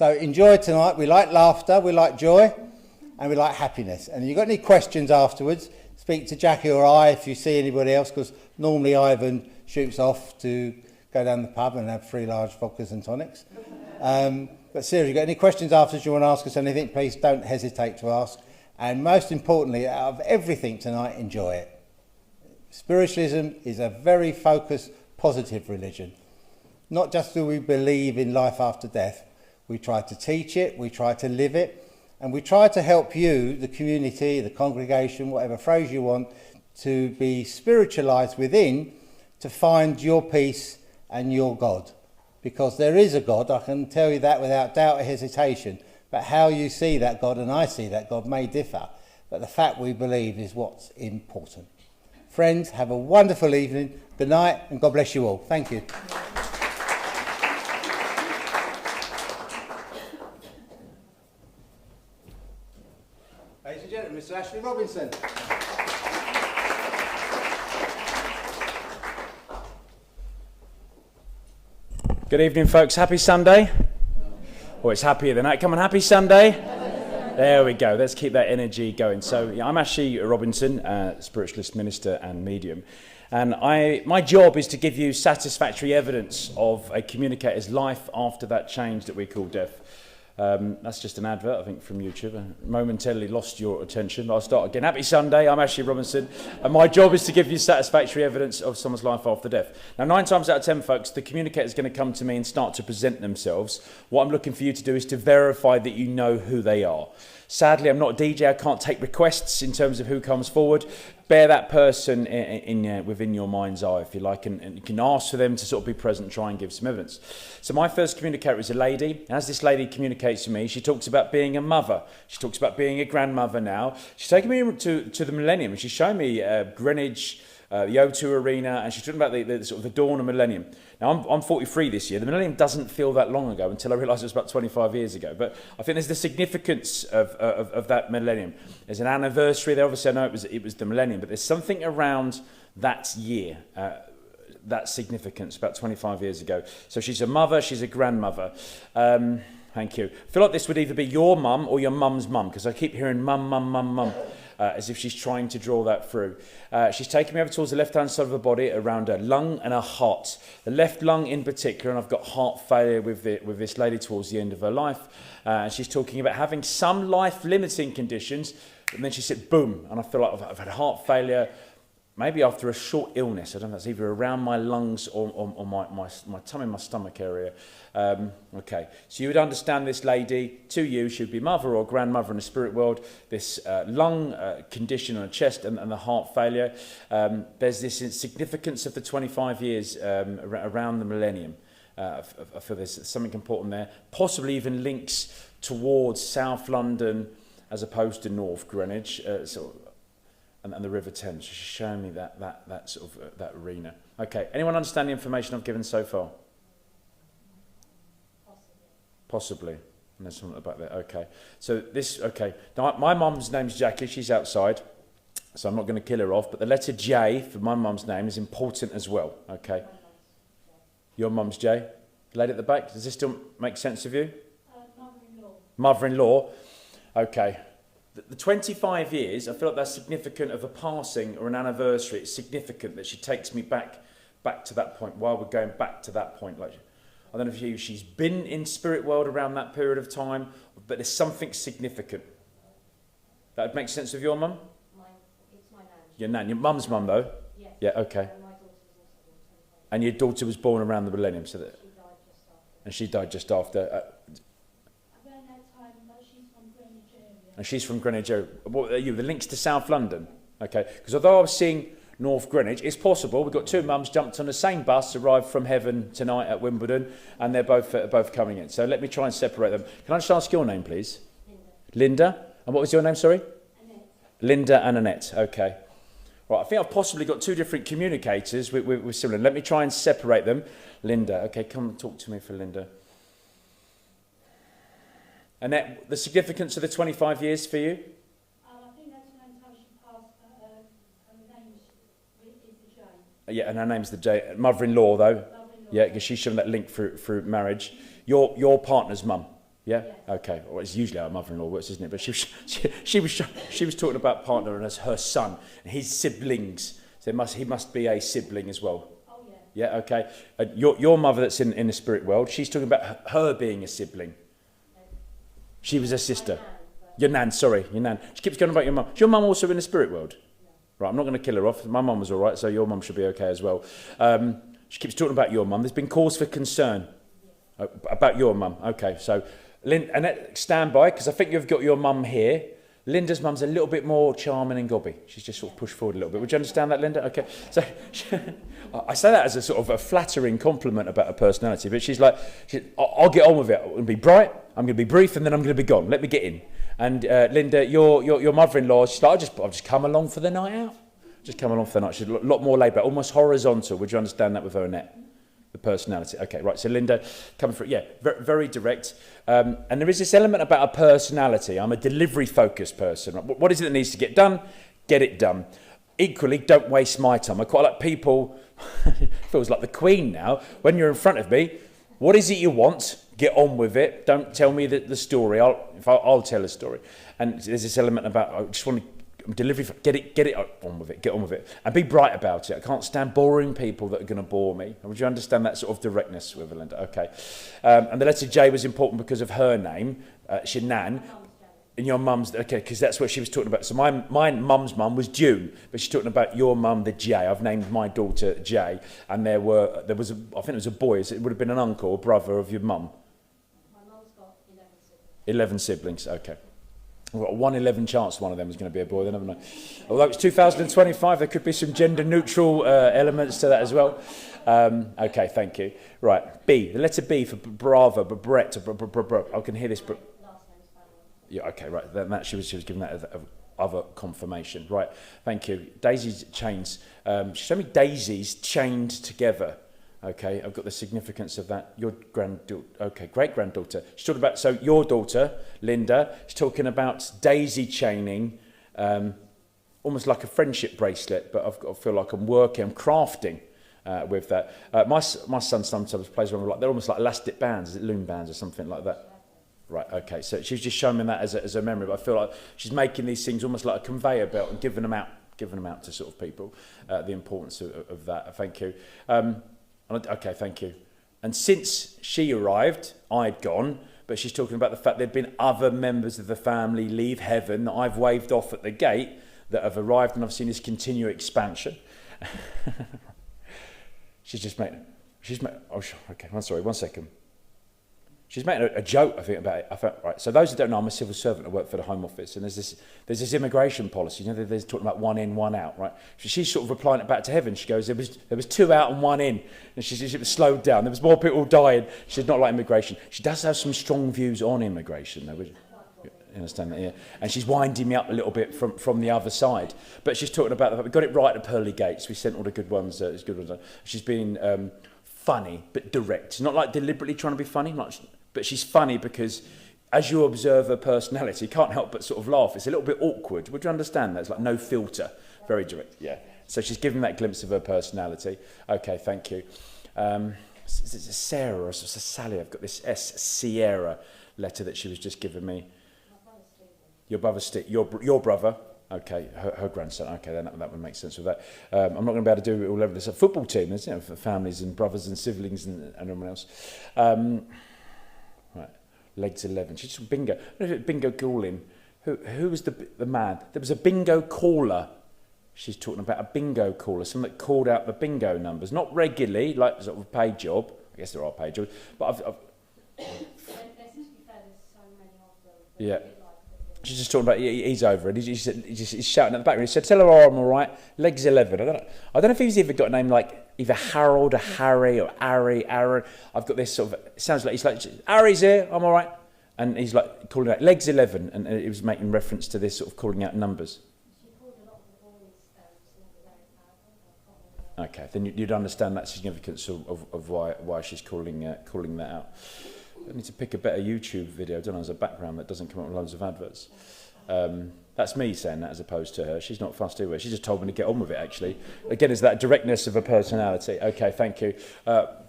So enjoy tonight. We like laughter, we like joy, and we like happiness. And if you've got any questions afterwards, speak to Jackie or I if you see anybody else, because normally Ivan shoots off to go down the pub and have 3 large vodkas and tonics. But seriously, if you've got any questions afterwards, you want to ask us anything, please don't hesitate to ask. And most importantly, out of everything tonight, enjoy it. Spiritualism is a very focused, positive religion. Not just do we believe in life after death, we try to teach it, we try to live it, and we try to help you, the community, the congregation, whatever phrase you want, to be spiritualised within, to find your peace and your God. Because there is a God, I can tell you that without doubt or hesitation, but how you see that God and I see that God may differ, but the fact we believe is what's important. Friends, have a wonderful evening, good night, and God bless you all. Thank you. Ladies and gentlemen, Mr. Ashley Robinson. Good evening, folks. Happy Sunday. Oh, it's happier than that. Come on, happy Sunday. There we go. Let's keep that energy going. So, I'm Ashley Robinson, spiritualist minister and medium. And my job is to give you satisfactory evidence of a communicator's life after that change that we call death. That's just an advert, I think, from YouTube. I momentarily lost your attention. I'll start again. Happy Sunday. I'm Ashley Robinson. And my job is to give you satisfactory evidence of someone's life after death. Now, 9 times out of 10, folks, the communicator is going to come to me and start to present themselves. What I'm looking for you to do is to verify that you know who they are. Sadly, I'm not a DJ. I can't take requests in terms of who comes forward. Bear that person within your mind's eye, if you like, and you can ask for them to sort of be present and try and give some evidence. So my first communicator is a lady. As this lady communicates to me, she talks about being a mother. She talks about being a grandmother now. She's taken me to the millennium. She's shown me Greenwich, the O2 Arena, and she's talking about the sort of the dawn of millennium. Now, I'm 43 this year. The millennium doesn't feel that long ago until I realised it was about 25 years ago. But I think there's the significance of that millennium. There's an anniversary there. Obviously, I know it was the millennium, but there's something around that year, that significance, about 25 years ago. So she's a mother, she's a grandmother. Thank you. I feel like this would either be your mum or your mum's mum, because I keep hearing mum, mum, mum, mum. As if she's trying to draw that through. She's taking me over towards the left-hand side of her body, around her lung and her heart. The left lung in particular, and I've got heart failure with this lady towards the end of her life. She's talking about having some life-limiting conditions, and then she said, boom, and I feel like I've had heart failure, maybe after a short illness. I don't know if that's either around my lungs or my tummy, my stomach area. Okay, so you would understand this lady. To you, she would be mother or grandmother in the spirit world. This lung condition on her chest and the heart failure. There's this significance of the 25 years around the millennium. I feel there's something important there. Possibly even links towards South London as opposed to North Greenwich. And the River Thames. She's showing me that sort of that arena. Okay, anyone understand the information I've given so far? Possibly. And there's something about that. Okay. So okay. Now, my mum's name's Jackie. She's outside. So I'm not going to kill her off. But the letter J for my mum's name is important as well. Okay. Your mum's J? The lady at the back? Does this still make sense of you? Mother-in-law. Mother-in-law. Okay. The 25 years, I feel like that's significant of a passing or an anniversary. It's significant that she takes me back to that point while we're going back to that point. Like, I don't know if she's been in spirit world around that period of time, but there's something significant. That would make sense of your mum? It's my nan. Your nan. Your mum's mum, though? Yes. Yeah, okay. My daughter was also born 25. And your daughter was born around the millennium, so that... She died just after. And she died just after... Around that time, but she's from Greenwich area. And she's from Greenwich area. What are you? The links to South London? Okay. Because although I was seeing North Greenwich, it's possible. We've got 2 mums jumped on the same bus, arrived from heaven tonight at Wimbledon, and they're both coming in. So let me try and separate them. Can I just ask your name, please? Linda. And what was your name, sorry? Annette. Linda and Annette. Okay. Right, I think I've possibly got 2 different communicators with similar. Let me try and separate them. Linda. Okay, come and talk to me for Linda. Annette, the significance of the 25 years for you? I think that's around how she passed. Her name is the J. Yeah, and her name's the J. Mother-in-law, though. Mother-in-law. Yeah, because she's shown that link through marriage. Your partner's mum. Yeah? Okay. Well, it's usually how a mother-in-law works, isn't it? But she was talking about partner and as her son and his siblings. So he must be a sibling as well. Oh, yeah. Yeah, okay. Your mother that's in the spirit world, she's talking about her being a sibling. She was a sister. Your nan, sorry, your nan. She keeps going about your mum. Is your mum also in the spirit world? Right, I'm not going to kill her off. My mum was all right, so your mum should be okay as well. She keeps talking about your mum. There's been cause for concern about your mum. Okay, so Annette, stand by, because I think you've got your mum here. Linda's mum's a little bit more charming and gobby. She's just sort of pushed forward a little bit. Would you understand that, Linda? Okay. So I say that as a sort of a flattering compliment about her personality, but she's like, I'll get on with it. I'm going to be bright, I'm going to be brief, and then I'm going to be gone. Let me get in. And Linda, your mother-in-law, she's like, I'll just come along for the night out. Just come along for the night. She's a lot more laid back, almost horizontal. Would you understand that with her, Annette? The personality. Okay, right. So Linda, coming through, yeah, very, very direct. And there is this element about a personality. I'm a delivery-focused person. What is it that needs to get done? Get it done. Equally, don't waste my time. I quite like people, feels like the Queen now, when you're in front of me, what is it you want? Get on with it. Don't tell me the story. I'll tell a story. And there's this element about, I just want to delivery, get it on with it, get on with it, and be bright about it. I can't stand boring people that are going to bore me. Would you understand that sort of directness with Linda? Okay. And the letter J was important because of her name, Nan, and your mum's, okay, because that's what she was talking about. So my mum's mum was June, but she's talking about your mum, the J. I've named my daughter J, and there was I think it was a boy, so it would have been an uncle or brother of your mum. My mum's got 11 siblings. 11 siblings, okay. We've got a 1-11 chance one of them is going to be a boy, they never know. Although it's 2025, there could be some gender-neutral elements to that as well. Okay, thank you. Right, B, the letter B for Bravo, Brett, I can hear this. Last name's Farrell. Yeah, okay, right, that she was giving that as other confirmation. Right, thank you. Daisy's chains. She showed me daisies chained together. Okay, I've got the significance of that. Your granddaughter, okay, great-granddaughter. She's talking about, so your daughter, Linda, she's talking about daisy chaining, almost like a friendship bracelet, but I feel like I'm crafting with that. My son sometimes plays around with, like, they're almost like elastic bands, is it loom bands or something like that? Right, okay, so she's just showing me that as a memory, but I feel like she's making these things almost like a conveyor belt and giving them out to sort of people, the importance of that. Thank you. Okay, thank you. And since she arrived, I'd gone, but she's talking about the fact there'd been other members of the family leave heaven that I've waved off at the gate that have arrived, and I've seen this continual expansion. she's made, oh, okay, I'm sorry, one second. She's making a joke, I think, about it. Right. So those that don't know, I'm a civil servant. I work for the Home Office, and there's this immigration policy. You know, they're talking about 1 in, 1 out, right? So she's sort of replying it back to heaven. She goes, there was 2 out and 1 in, and she was slowed down. There was more people dying. She's not like immigration. She does have some strong views on immigration, though. You understand that? Yeah. And she's winding me up a little bit from the other side. But she's talking about the fact we got it right at the pearly gates. We sent all the good ones. She's been funny but direct, not like deliberately trying to be funny, but she's funny because as you observe her personality, you can't help but sort of laugh. It's a little bit awkward. Would you understand that? It's like no filter, very direct. Yeah. So she's giving that glimpse of her personality. Okay, thank you. Is it Sarah or Sally? I've got this Sierra letter that she was just giving me. Your brother Steve. Your brother. Okay, her grandson. Okay, then that would make sense with that. I'm not going to be able to do all over this. A football team, there's, for families and brothers and siblings and everyone else. Right, legs 11. She's just bingo. Bingo calling. Who was the man? There was a bingo caller. She's talking about a bingo caller, someone that called out the bingo numbers, not regularly, like sort of a paid job. I guess there are paid jobs, but I've There seems to be fair, there's so many of them. Yeah. She's just talking about he's over it. He's shouting at the background. He said, "Tell her I'm all right." Legs 11. I don't know if he's either got a name like either Harold or Harry or Ari, Aaron. I've got this sort of. It sounds like he's like, "Harry's here. I'm all right," and he's like calling out legs 11, and he was making reference to this sort of calling out numbers. She called a lot of the boys very powerful. Okay, then you'd understand that significance of why she's calling that out. I need to pick a better YouTube video, don't I, as a background that doesn't come up with loads of adverts. That's me saying that as opposed to her. She's not fussed anyway. She just told me to get on with it, actually. Again, it's that directness of a personality. Okay, thank you.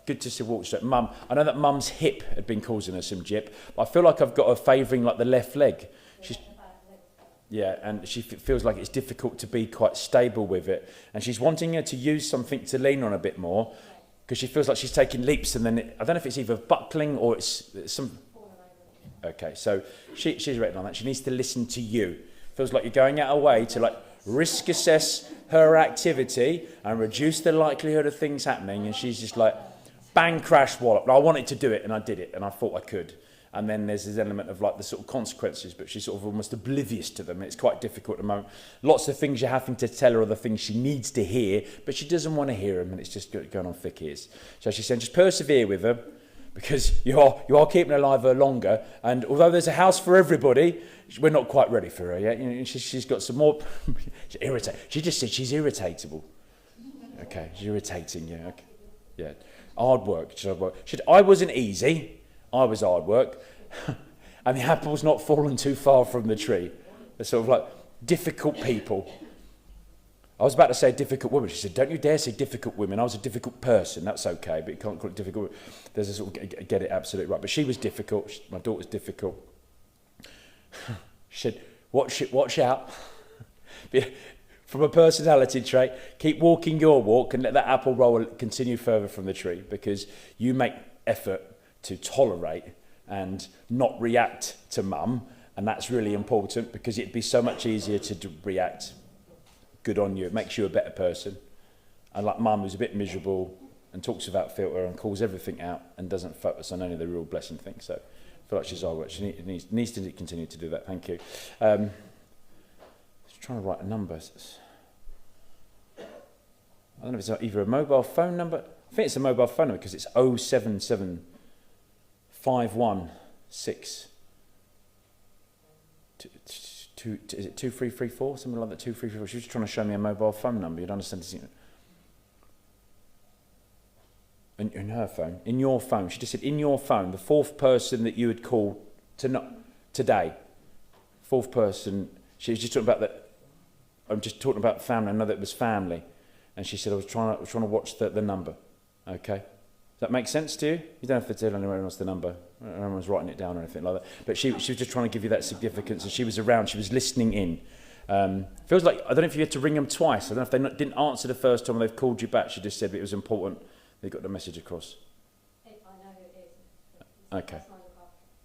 Good to see Walk Straight. Mum, I know that Mum's hip had been causing her some jip, but I feel like I've got her favouring like the left leg. Yeah, and she feels like it's difficult to be quite stable with it. And she's wanting her to use something to lean on a bit more, because she feels like she's taking leaps, and then I don't know if it's either buckling or it's some... Okay, so she's written on that. She needs to listen to you. Feels like you're going out of her way to like risk assess her activity and reduce the likelihood of things happening. And she's just like, bang, crash, wallop. I wanted to do it, and I did it, and I thought I could. And then there's this element of like the sort of consequences, but she's sort of almost oblivious to them. It's quite difficult at the moment. Lots of things you're having to tell her are the things she needs to hear, but she doesn't want to hear them, and it's just going on thick ears. So she's saying, just persevere with her, because you are keeping her alive longer. And although there's a house for everybody, we're not quite ready for her yet. You know, she's got some more... She's irritated. She just said she's irritatable. Okay, she's irritating you. Okay. Yeah. Hard work. I wasn't easy. I was hard work. And the apple's not fallen too far from the tree. They're sort of like difficult people. I was about to say difficult woman. She said, don't you dare say difficult women. I was a difficult person. That's okay, but you can't call it difficult. There's a sort of get it absolutely right. But she was difficult. My daughter's difficult. She said, watch out. From a personality trait, keep walking your walk and let that apple roll continue further from the tree, because you make effort to tolerate and not react to Mum, and that's really important, because it'd be so much easier to react. Good on you. It makes you a better person. And like Mum, who's a bit miserable and talks about filter and calls everything out and doesn't focus on only the real blessing things. So I feel like she's hard work. She needs to continue to do that. Thank you. Just trying to write a number. I don't know if it's either a mobile phone number. I think it's a mobile phone number, because it's 077 516 is it 2334, something like that, 2334. She was trying to show me a mobile phone number. You'd understand this. In her phone, in your phone. She just said, in your phone, the fourth person that you would call today. Fourth person. She was just talking about that. I'm just talking about family. I know that it was family. And she said, I was trying to watch the number. Okay. Does that make sense to you? You don't have to tell anyone else the number. No one's writing it down or anything like that. But she was just trying to give you that significance, and she was around. She was listening in. Feels like, I don't know if you had to ring them twice. I don't know if they didn't answer the first time when they've called you back. She just said it was important. They got the message across. I know who it is. Okay.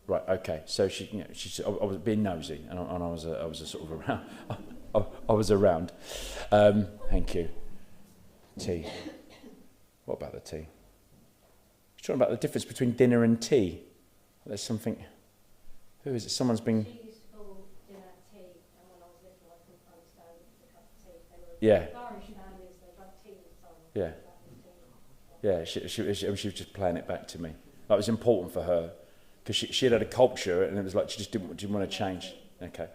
Right. Okay. So she said, I was being nosy, and I was a sort of around. I was around. Thank you. Tea. What about the tea? She's talking about the difference between dinner and tea. There's something... Who is it? Someone's been... She used to call dinner tea, and when I was little, I couldn't understand the cup of tea. They were Irish families, they drank tea all the time. Yeah. Yeah, she was just playing it back to me. That was important for her, because she had a culture, and it was like she just didn't want to change. Okay.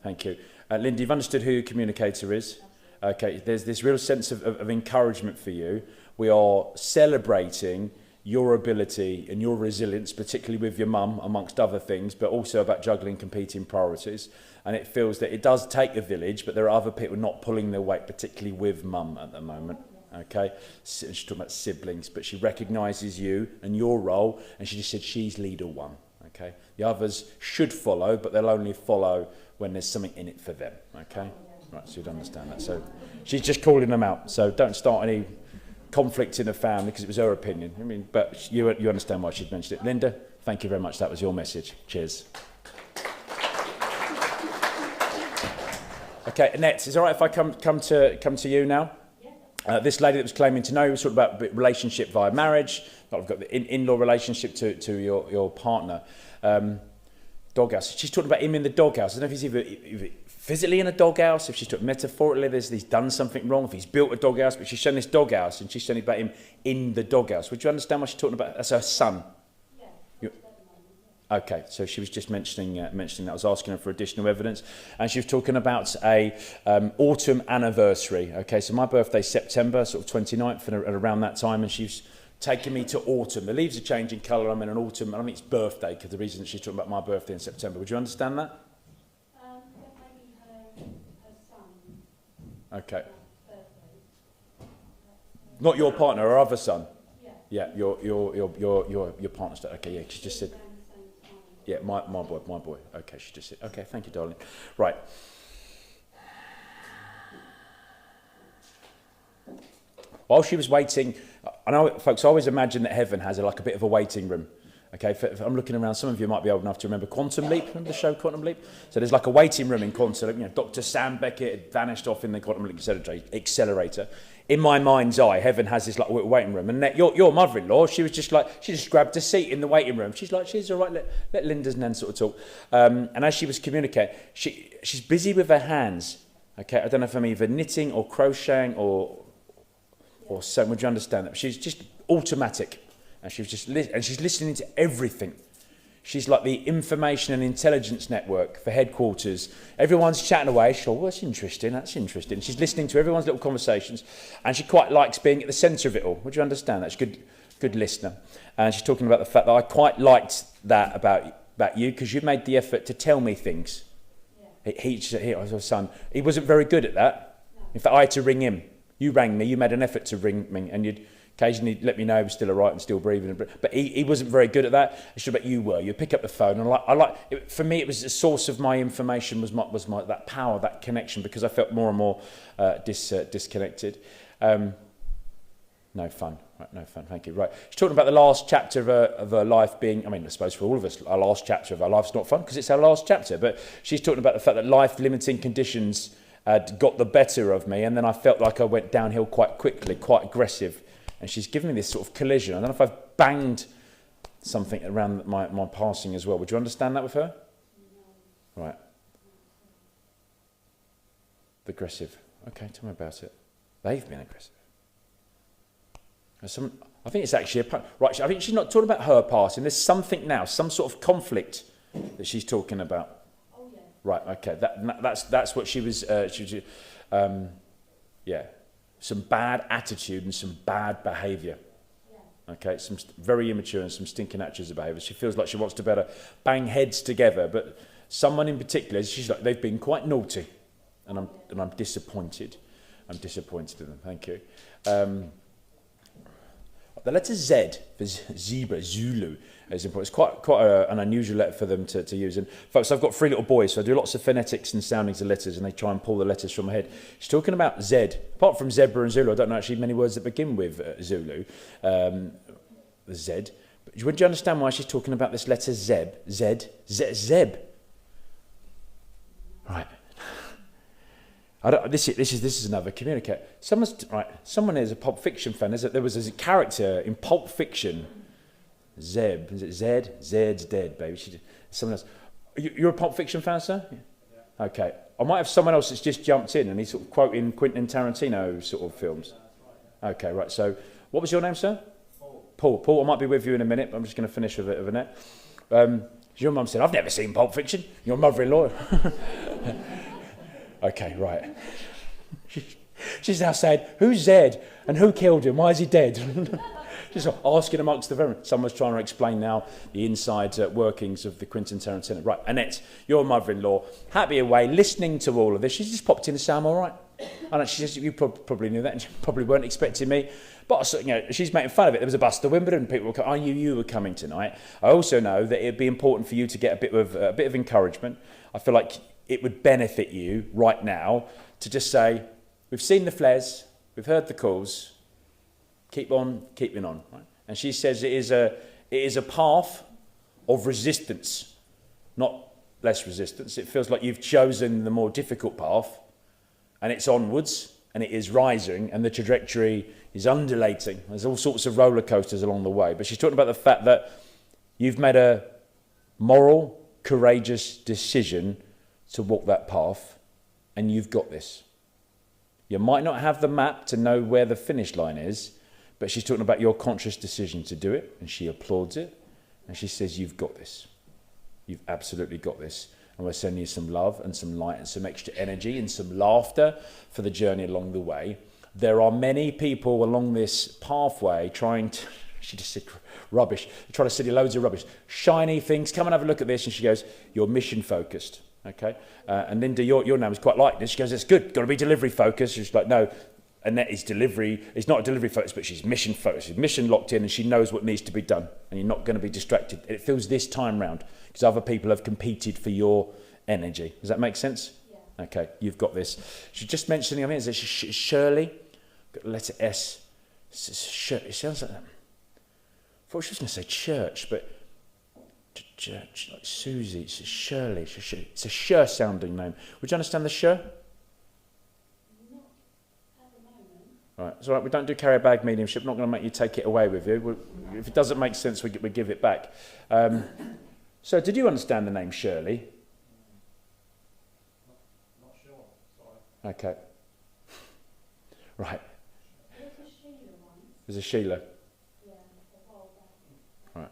Thank you. Linda, you've understood who your communicator is. Okay, there's this real sense of encouragement for you. We are celebrating your ability and your resilience, particularly with your mum, amongst other things, but also about juggling competing priorities. And it feels that it does take a village, but there are other people not pulling their weight, particularly with mum at the moment. Okay, she's talking about siblings, but she recognises you and your role, and she just said she's leader one. Okay, the others should follow, but they'll only follow when there's something in it for them. Okay, right, so you'd understand that. So she's just calling them out. So don't start any conflict in the family, because it was her opinion. I mean, but you understand why she'd mentioned it. Linda, thank you very much. That was your message. Cheers. Okay, Annette, is it all right if I come to you now? This lady that was claiming to know, was talking about relationship via marriage. I've got the in-law relationship to your partner. Doghouse. She's talking about him in the doghouse. I don't know if he's either physically in a doghouse, if she's talking metaphorically, he's done something wrong, if he's built a doghouse, but she's shown this doghouse, and she's shown about him in the doghouse. Would you understand what she's talking about? That's her son. Okay, so she was just mentioning that. I was asking her for additional evidence, and she was talking about a autumn anniversary. Okay, so my birthday's September, sort of 29th, and around that time, and she's taking me to autumn. The leaves are changing colour. I'm in an autumn, and I think it's birthday, because the reason that she's talking about my birthday in September. Would you understand that? Maybe Okay. Not your partner, her other son. Yeah. Yeah, your partner's dad. Okay, yeah, she just said. Yeah, my boy. Okay, she just said. Okay, thank you, darling. Right. While she was waiting, I know, folks, I always imagine that heaven has like a bit of a waiting room. Okay, if I'm looking around, some of you might be old enough to remember Quantum Leap. Remember the show Quantum Leap? So there's like a waiting room in Quantum Leap. You know, Dr. Sam Beckett had vanished off in the Quantum Leap accelerator. In my mind's eye, heaven has this like waiting room. And your mother-in-law, she just grabbed a seat in the waiting room. She's like, she's all right, let Linda's nan sort of talk. And as she was communicating, she's busy with her hands. Okay, I don't know if I'm either knitting or crocheting or so. Would you understand that? She's just automatic. And she was she's listening to everything. She's like the information and intelligence network for headquarters. Everyone's chatting away. She's like, well, that's interesting. She's listening to everyone's little conversations, and she quite likes being at the centre of it all. Would you understand that? She's a good listener. And she's talking about the fact that I quite liked that about you, because you made the effort to tell me things. Yeah. He was her son. He wasn't very good at that. No. In fact, I had to ring him. You rang me. You made an effort to ring me, and you'd occasionally let me know he was still all right and still breathing. But he wasn't very good at that. It's just about you were. You pick up the phone. And for me, it was a source of my information, was my that power, that connection, because I felt more and more disconnected. No fun. Right, no fun. Thank you. Right. She's talking about the last chapter of her life being, I suppose for all of us, our last chapter of our life's not fun because it's our last chapter. But she's talking about the fact that life-limiting conditions got the better of me, and then I felt like I went downhill quite quickly, quite aggressive. And she's given me this sort of collision. I don't know if I've banged something around my passing as well. Would you understand that with her? No. Right. Aggressive. Okay, tell me about it. They've been aggressive. I think it's actually right. I think she's not talking about her passing. There's something now, some sort of conflict that she's talking about. Oh yeah. Right. Okay. That's what she was. Yeah. Some bad attitude and some bad behaviour. Yeah. Okay, some very immature and some stinking attitudes of behaviour. She feels like she wants to better bang heads together, but someone in particular, she's like, they've been quite naughty, and I'm disappointed. I'm disappointed in them. Thank you. The letter Z for zebra, Zulu, is important. It's quite an unusual letter for them to use. And folks, I've got 3 little boys, so I do lots of phonetics and soundings of letters, and they try and pull the letters from my head. She's talking about Z. Apart from zebra and Zulu, I don't know actually many words that begin with Zulu, the Z. But would you understand why she's talking about this letter Zeb? Zeb. Right. This is another communicator. Someone is a Pulp Fiction fan. There was a character in Pulp Fiction, Zeb. Is it Zed? Zed's dead, baby. Someone else. You're a Pulp Fiction fan, sir? Yeah. Okay. I might have someone else that's just jumped in and he's sort of quoting Quentin Tarantino sort of films. Okay, right. So, what was your name, sir? Paul. I might be with you in a minute, but I'm just going to finish with a net. Your mum said, "I've never seen Pulp Fiction." Your mother-in-law. Okay, right. She's now saying, who's Zed and who killed him? Why is he dead? She's asking amongst the very... Someone's trying to explain now the inside workings of the Quentin Tarantino. Right, Annette, your mother-in-law, happy away, listening to all of this. She's just popped in to say, I'm all right. I know, she says, you probably knew that, and you probably weren't expecting me. But she's making fun of it. There was a bus to Wimbledon. People were coming. I knew you were coming tonight. I also know that it'd be important for you to get a bit of encouragement. I feel like it would benefit you right now to just say, we've seen the flares, we've heard the calls, keep on keeping on. Right? And she says it is a path of resistance, not less resistance. It feels like you've chosen the more difficult path, and it's onwards, and it is rising, and the trajectory is undulating. There's all sorts of roller coasters along the way. But she's talking about the fact that you've made a moral, courageous decision to walk that path, and you've got this. You might not have the map to know where the finish line is, but she's talking about your conscious decision to do it, and she applauds it, and she says, you've got this. You've absolutely got this. And we're sending you some love and some light and some extra energy and some laughter for the journey along the way. There are many people along this pathway trying to, she just said rubbish, trying to send you loads of rubbish, shiny things, come and have a look at this. And she goes, you're mission focused. Okay, and Linda, your name was quite like this. She goes, "It's good. Got to be delivery focused." She's like, "No, Annette is delivery. It's not delivery focused, but she's mission focused. She's mission locked in, and she knows what needs to be done. And you're not going to be distracted. It feels this time round because other people have competed for your energy. Does that make sense? Yeah. Okay, you've got this. She just mentioned, I think it's Shirley. Got the letter S. It sounds like that. I thought she was going to say church, but church, like Susie. It's Shirley. It's a Sher sounding name. Would you understand the Sher? Right, it's all right, we don't do carry bag mediumship. I'm not going to make you take it away with you. If it doesn't make sense, we give it back. So, did you understand the name Shirley? Not sure, sorry. Okay. Right. There's a Sheila one. There's a Sheila. Yeah, a while back. Right.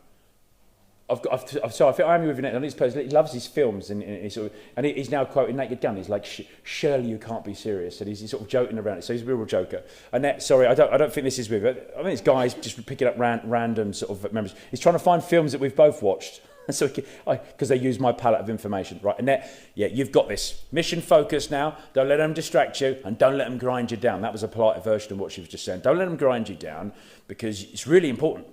I think I'm with you. And this person, he loves his films, and he's now quoting Naked Gun. He's like, "Surely you can't be serious," and he's sort of joking around it. So he's a real joker. And that, sorry, I don't think this is with it. I think this guy's just picking up random sort of members. He's trying to find films that we've both watched, so because they use my palette of information, right? And that, yeah, you've got this mission focus now. Don't let them distract you, and don't let them grind you down. That was a polite version of what she was just saying. Don't let them grind you down because it's really important.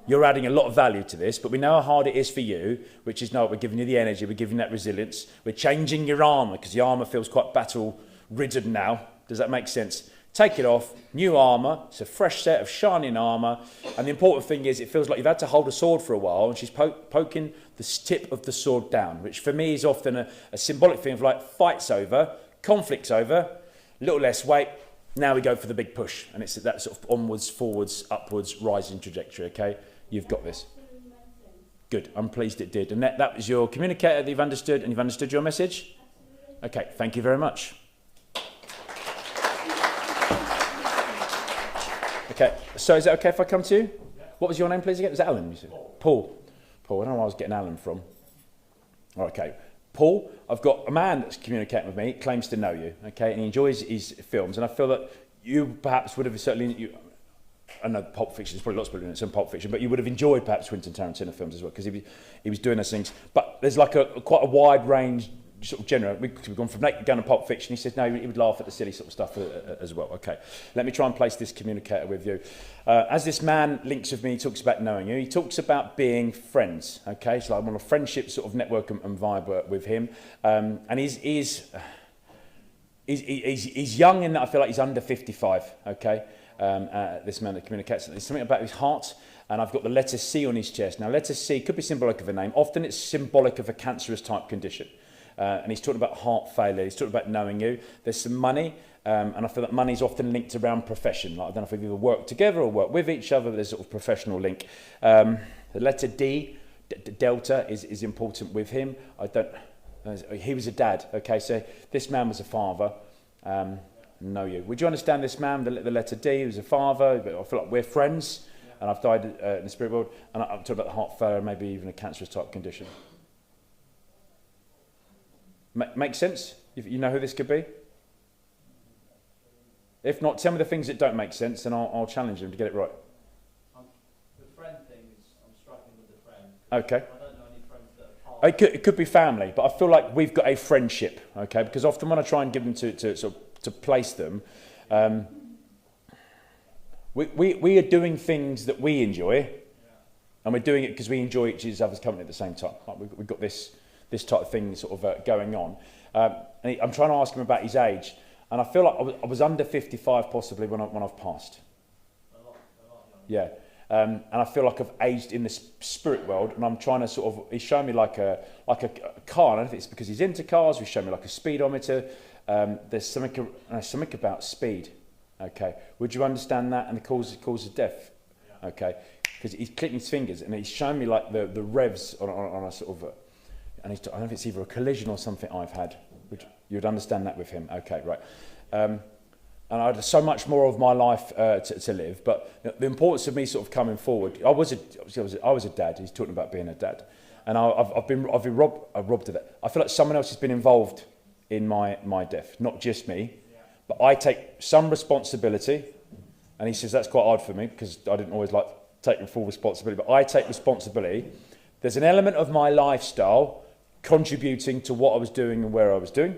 You're adding a lot of value to this, but we know how hard it is for you, which is, no, we're giving you the energy, we're giving you that resilience, we're changing your armour, because the armour feels quite battle-ridden now. Does that make sense? Take it off, new armour, it's a fresh set of shining armour, and the important thing is it feels like you've had to hold a sword for a while, and she's poking the tip of the sword down, which for me is often a symbolic thing of like, fight's over, conflict's over, a little less weight, now we go for the big push, and it's that sort of onwards, forwards, upwards, rising trajectory, okay? You've got this. Good, I'm pleased it did. And that was your communicator that you've understood, and you've understood your message? Okay, thank you very much. Okay, so is it okay if I come to you? What was your name, please, again? Was that Alan, you said? Paul. Paul, I don't know where I was getting Alan from. Okay, Paul, I've got a man that's communicating with me, claims to know you, okay, and he enjoys his films, and I feel that you perhaps would have certainly... I know Pulp Fiction, there's probably lots of people doing some Pulp Fiction, but you would have enjoyed perhaps Quentin Tarantino films as well, because he was doing those things. But there's like quite a wide range sort of genre. We've gone from Naked Gun and Pulp Fiction. He says, no, he would laugh at the silly sort of stuff as well. Okay, let me try and place this communicator with you. As this man links with me, he talks about knowing you. He talks about being friends, okay? So I'm on a friendship sort of network and vibe with him. And he's young in that I feel like he's under 55, okay? This man that communicates. There's something about his heart, and I've got the letter C on his chest. Now, letter C could be symbolic of a name. Often it's symbolic of a cancerous type condition. And he's talking about heart failure. He's talking about knowing you. There's some money, and I feel that money is often linked around profession. Like, I don't know if we've either worked together or worked with each other, but there's a sort of professional link. The letter D, Delta, is important with him. He was a dad, okay? So this man was a father. Know you. Would you understand this man, the letter D, he was a father, but I feel like we're friends, and I've died in the spirit world, and I'm talking about the heart failure, maybe even a cancerous type condition. Make sense? You know who this could be? If not, tell me the things that don't make sense, and I'll challenge them to get it right. The friend thing is, I'm struggling with the friend. Okay. I don't know any friends that are part It could be family, but I feel like we've got a friendship, okay? Because often when I try and give them to place them, we are doing things that we enjoy, and we're doing it because we enjoy each other's company at the same time. Like we've got this type of thing sort of going on. And I'm trying to ask him about his age, and I feel like I was under 55 possibly when I've passed. a lot Yeah. And I feel like I've aged in the spirit world, and I'm trying to sort of... He's showing me like a car. I don't know if it's because he's into cars. He's showing me like a speedometer. There's something about speed. Okay, would you understand that? And the cause of death. Yeah. Okay, because he's clicking his fingers, and he's showing me like the revs on a sort of... and I don't know if it's either a collision or something I've had. You'd understand that with him. Okay, right. And I had so much more of my life to live, but the importance of me sort of coming forward. I was a dad. He's talking about being a dad, and I've been robbed of that. I feel like someone else has been involved in my death, not just me, but I take some responsibility. And he says that's quite hard for me because I didn't always like taking full responsibility, but I take responsibility. There's an element of my lifestyle contributing to what I was doing and where I was doing,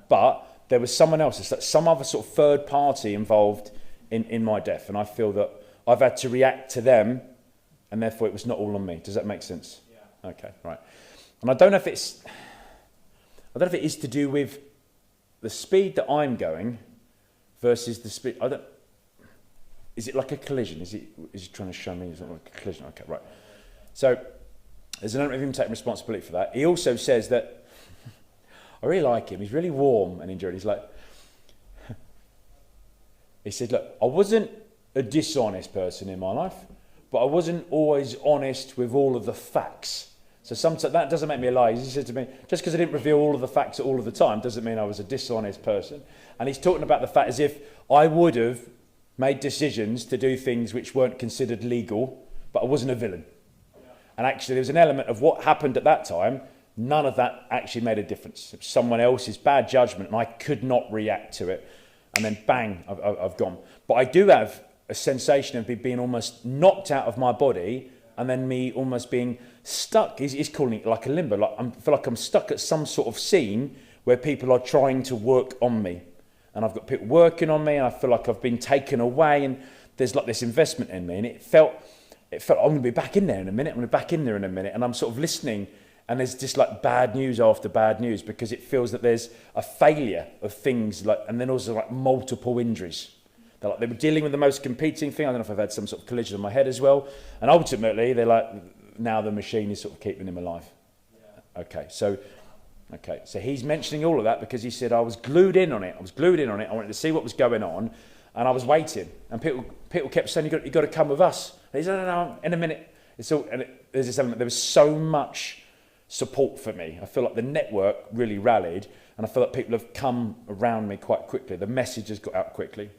but there was someone else, some other sort of third party involved in my death, and I feel that I've had to react to them, and therefore it was not all on me. Does that make sense? Yeah. Okay, right. And I don't know if it is to do with the speed that I'm going versus the speed. Is it like a collision? Is he trying to show me? Is it like a collision? Okay, right. So there's an element of him taking responsibility for that. He also says that I really like him. He's really warm and enduring. He's like, he said, look, I wasn't a dishonest person in my life, but I wasn't always honest with all of the facts. So sometimes that doesn't make me a liar. He said to me, just because I didn't reveal all of the facts all of the time doesn't mean I was a dishonest person. And he's talking about the fact as if I would have made decisions to do things which weren't considered legal, but I wasn't a villain. And actually there was an element of what happened at that time. None of that actually made a difference. It was someone else's bad judgment, and I could not react to it. And then bang, I've gone. But I do have a sensation of being almost knocked out of my body, and then me almost being stuck. He's calling it like a limbo. Like I feel like I'm stuck at some sort of scene where people are trying to work on me. And I've got people working on me, and I feel like I've been taken away, and there's like this investment in me. And it felt I'm going to be back in there in a minute. And I'm sort of listening, and there's just like bad news after bad news, because it feels that there's a failure of things, like, and then also like multiple injuries. They were dealing with the most competing thing. I don't know if I've had some sort of collision on my head as well. And ultimately, they're like, now the machine is sort of keeping him alive. Yeah. Okay, so he's mentioning all of that because he said, I was glued in on it. I wanted to see what was going on, and I was waiting. And people kept saying, you've got to come with us. And he said, no, in a minute. There's this element. There was so much support for me. I feel like the network really rallied, and I feel like people have come around me quite quickly. The message has got out quickly.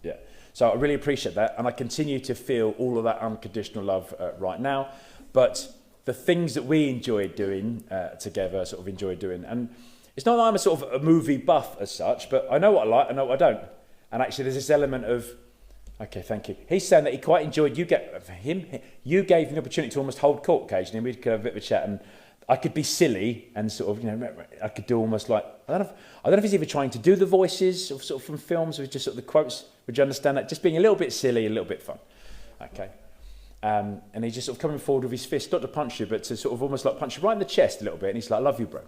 Yeah. So I really appreciate that, and I continue to feel all of that unconditional love right now. But the things that we enjoyed doing together, sort of enjoyed doing, and it's not that I'm a sort of a movie buff as such, but I know what I like, I know what I don't. And actually there's this element of, okay, thank you. He's saying that he quite enjoyed, you gave him the opportunity to almost hold court occasionally, and we'd have a bit of a chat, and I could be silly and sort of, I could do almost like, I don't know if he's even trying to do the voices of sort of from films, or just sort of the quotes. Would you understand that? Just being a little bit silly, a little bit fun. Okay. And he's just sort of coming forward with his fist, not to punch you, but to sort of almost like punch you right in the chest a little bit. And he's like, I love you, bro.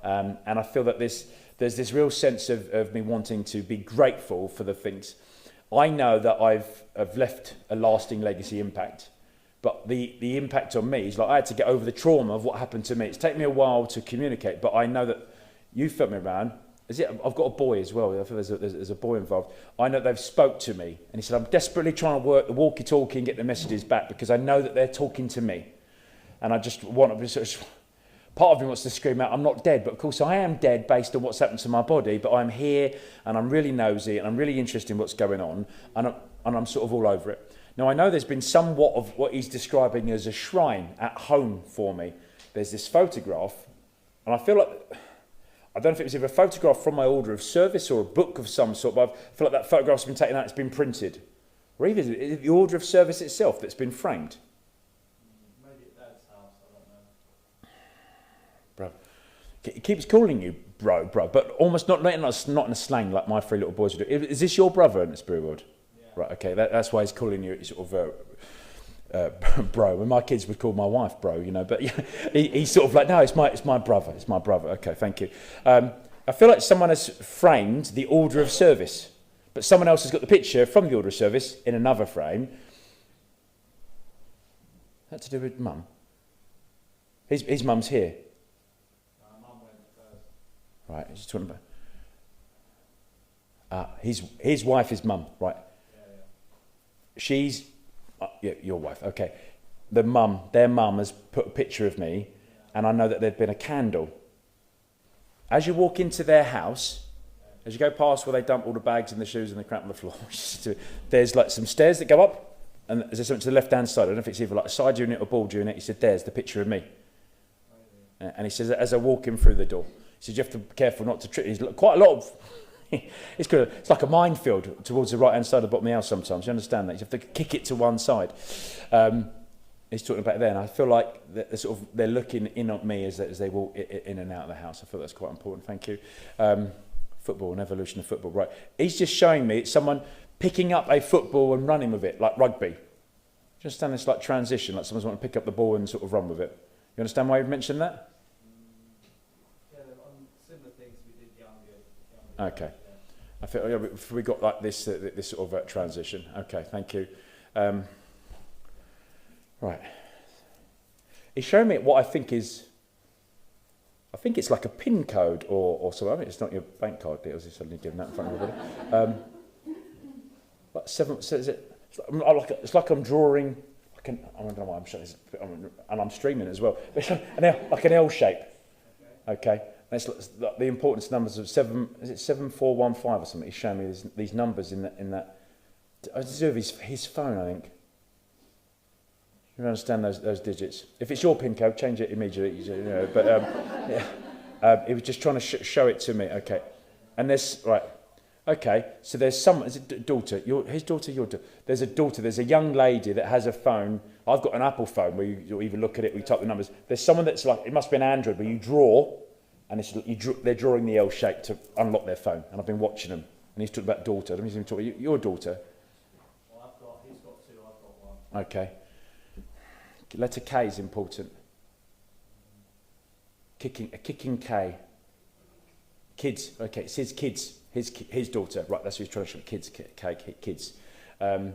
And I feel that there's this real sense of me wanting to be grateful for the things. I know that I've left a lasting legacy impact. But the impact on me is like I had to get over the trauma of what happened to me. It's taken me a while to communicate, but I know that you felt me around. I've got a boy as well. I feel there's a boy involved. I know they've spoke to me, and he said, I'm desperately trying to work the walkie-talkie and get the messages back because I know that they're talking to me. And I just want to be sort of, part of me wants to scream out, I'm not dead, but of course I am dead based on what's happened to my body, but I'm here, and I'm really nosy, and I'm really interested in what's going on, and I'm sort of all over it. Now, I know there's been somewhat of what he's describing as a shrine at home for me. There's this photograph, and I feel like, I don't know if it was either a photograph from my order of service or a book of some sort, but I feel like that photograph's been taken out, it's been printed. Or even is it the order of service itself that's been framed? Maybe at Dad's house, I don't know. Bro. He keeps calling you bro, but almost not in a slang like my three little boys would do. Is this your brother in the spirit world? Right, okay, that's why he's calling you sort of bro. When my kids would call my wife bro, but he's sort of like, no, it's my brother. Okay, thank you. I feel like someone has framed the order of service, but someone else has got the picture from the order of service in another frame. That's to do with Mum. His mum's here. Mum went first. Right, he's talking about... his wife is Mum, right. She's, your wife, okay. Their mum has put a picture of me, and I know that there'd been a candle. As you walk into their house, as you go past where they dump all the bags and the shoes and the crap on the floor, there's like some stairs that go up, and there's something to the left-hand side. I don't know if it's either like a side unit or ball unit. He said, there's the picture of me. And he says, as I walk in through the door, he said, you have to be careful not to trip. He's quite a lot of... It's like a minefield towards the right-hand side of the bottom of the house sometimes. You understand that? You have to kick it to one side. he's talking about it there, and I feel like they're looking in on me as they walk in and out of the house. I feel that's quite important. Thank you. Football and evolution of football. Right. He's just showing me it's someone picking up a football and running with it, like rugby. Just understand this like transition, like someone's wanting to pick up the ball and sort of run with it. You understand why you've mentioned that? Yeah, similar things we did younger. Okay. I feel we got like this sort of transition. Okay, thank you. Right. He's showing me what I think it's like a PIN code or something. I mean, it's not your bank card details. He's suddenly giving that in front of everybody. Like seven. So is it? It's like I'm drawing. I don't know why I'm showing this, and I'm streaming as well. But it's like an L shape. Okay. And it's like the importance numbers of 7. Is it 7415 or something? He's showing me these numbers in that. I deserve his phone, I think. You understand those digits. If it's your PIN code, change it immediately. You know, but yeah. He was just trying to show it to me. Okay. And there's right. Okay. So there's some. Is it daughter? His daughter. Your daughter. There's a daughter. There's a young lady that has a phone. I've got an Apple phone where you even look at it. We type the numbers. There's someone that's like it must be an Android where you draw, and they're drawing the L shape to unlock their phone. And I've been watching them. And he's talking about daughter. Let me see him talk about your daughter. Well, he's got 2. I've got 1. Okay. Letter K is important. Kicking K. Kids. Okay, it says kids. His daughter. Right, that's what he's trying to show. Kids. K. Kids. And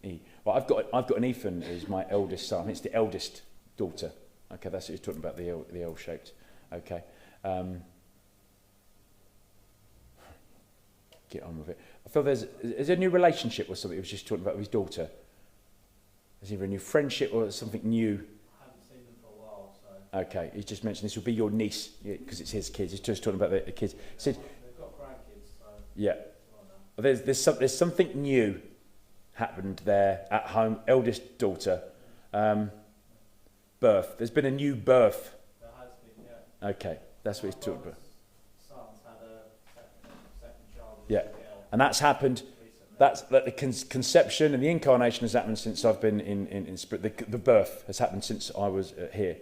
E. Well, I've got an Ethan who's my eldest son. It's the eldest daughter. Okay, that's what he's talking about. The L shaped. Okay. Get on with it. I feel there's a new relationship or something. He was just talking about with his daughter. Is either a new friendship or something new? I haven't seen them for a while, so. Okay, he's just mentioned this will be your niece because it's his kids. He's just talking about the kids. They've got grandkids, so. Yeah. There's something new happened there at home. Eldest daughter, birth. There's been a new birth. There has been, yeah. Okay, that's what he's talking about. Son's had a second child. Yeah, and that's happened. That's the conception and the incarnation has happened since I've been in spirit. The birth has happened since I was here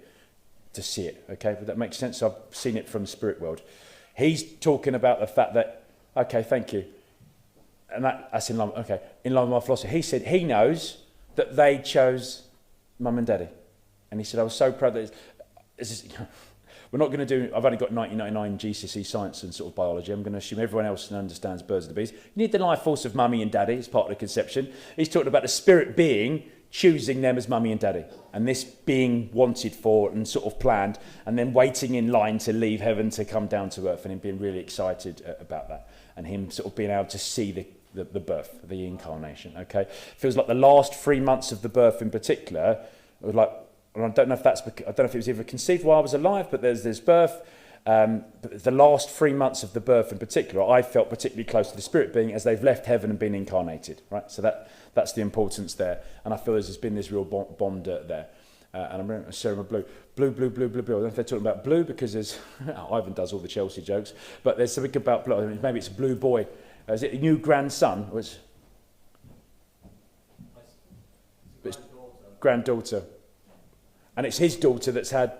to see it. Okay, but that makes sense. I've seen it from spirit world. He's talking about the fact that okay, thank you, and that's in line. Okay, in line with my philosophy. He said he knows that they chose mum and daddy, and he said I was so proud that we're not going to do. I've only got 1999 GCSE science and sort of biology. I'm going to assume everyone else understands birds and the bees. You need the life force of mummy and daddy as part of the conception. He's talking about the spirit being choosing them as mummy and daddy, and this being wanted for and sort of planned, and then waiting in line to leave heaven to come down to earth, and him being really excited about that, and him sort of being able to see the birth, the incarnation. Okay, feels like the last 3 months of the birth in particular was like. And I don't know if it was either conceived while I was alive, but there's birth. But the last 3 months of the birth in particular, I felt particularly close to the spirit being as they've left heaven and been incarnated. Right, so that's the importance there, and I feel there's been this real bond there. And I'm going to share my blue. I don't know if they're talking about blue because there's Ivan does all the Chelsea jokes, but there's something about blue. Maybe it's a blue boy. Is it a new grandson? It's granddaughter. And it's his daughter that's had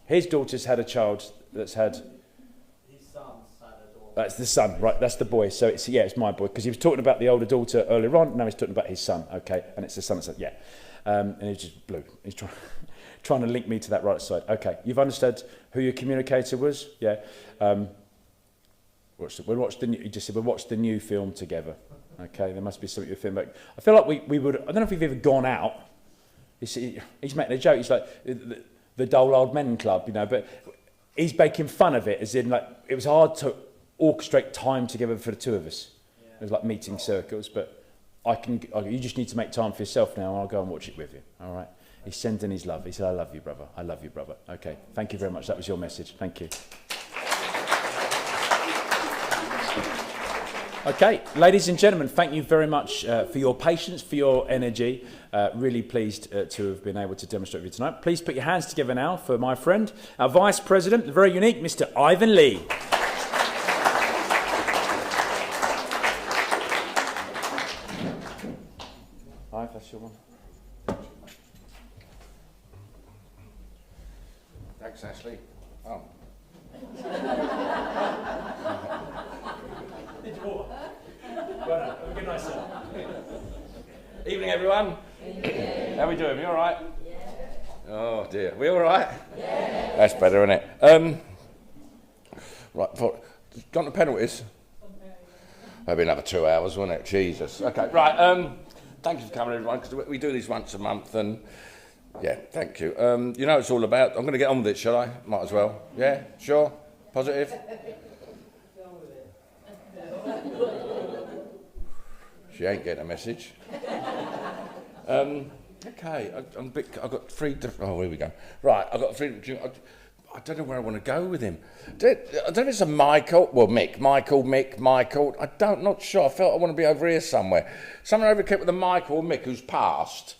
his daughter's had a child that's had. His son's had a daughter. That's the son, right? That's the boy. So it's my boy because he was talking about the older daughter earlier on. Now he's talking about his son. Okay, and it's the son that's and he's just blue. He's trying to link me to that right side. Okay, you've understood who your communicator was, yeah. We watched the new. He just said we watched the new film together. Okay, there must be something you're feeling. I feel like we would. I don't know if we've ever gone out. He's making a joke. He's like the dull old men club, but he's making fun of it, as in like it was hard to orchestrate time together for the two of us. Yeah. It was like meeting circles, but you just need to make time for yourself now, and I'll go and watch it with you. All right. He's sending his love. He said, "I love you, brother. I love you, brother." Okay. Thank you very much. That was your message. Thank you. Okay, ladies and gentlemen, thank you very much for your patience, for your energy. Really pleased to have been able to demonstrate with you tonight. Please put your hands together now for my friend, our Vice President, the very unique Mr. Ivan Lee. Thanks, Ashley. Oh. Good night, sir. Evening, everyone. How are we doing? You all right? Yeah. Oh, dear. We all right? Yeah. That's better, isn't it? Right, gone to penalties? Maybe another 2 hours, won't it? Jesus. Okay, right. Thank you for coming, everyone, because we do these once a month, and yeah, thank you. You know what it's all about. I'm going to get on with it, shall I? Might as well. Yeah? Sure? Positive? She ain't getting a message. Okay, I've got three different... Oh, here we go. Right, I've got three... I don't know where I want to go with him. I don't know if it's a Michael... Well, Michael. Not sure. I felt I want to be over here somewhere. Someone over here with a Michael or Mick who's passed.